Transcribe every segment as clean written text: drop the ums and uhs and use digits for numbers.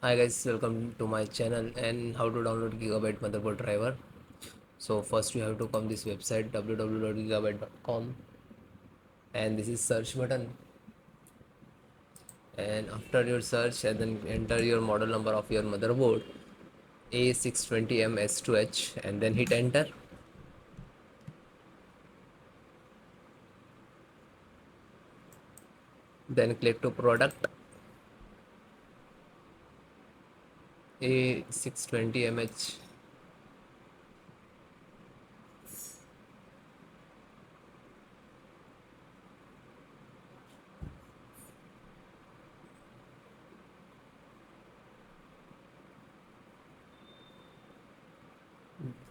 Hi guys, welcome to my channel and how to download Gigabyte motherboard driver. So first you have to come this website www.gigabyte.com and this is search button, and after your search and then enter your model number of your motherboard A620M S2H and then hit enter. Then click to product A620MH.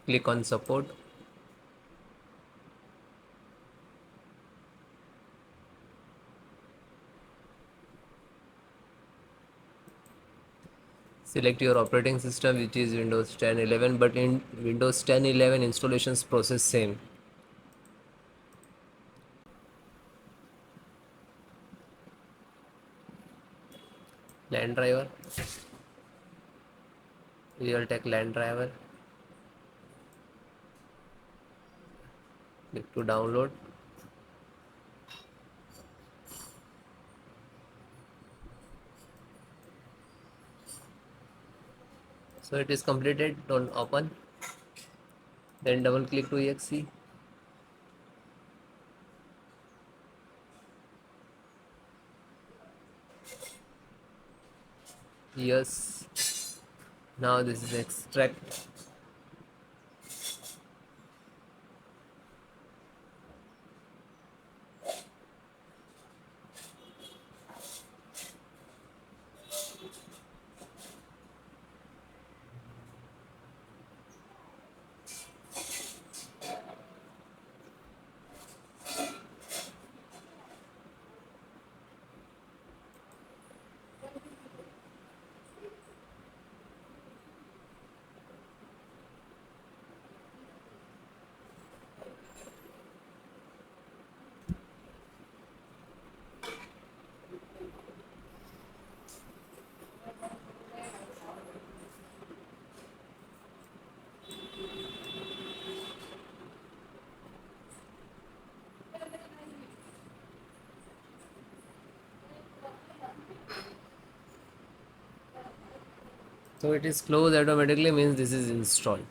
Click on support. Select your operating system, which is Windows 10 11, but in Windows 10 11 installations process same. LAN driver, Realtek LAN driver. Click to download. So it is completed. Don't open. Then double click to exe. Yes. Now this is extract. So it is closed automatically, means this is installed.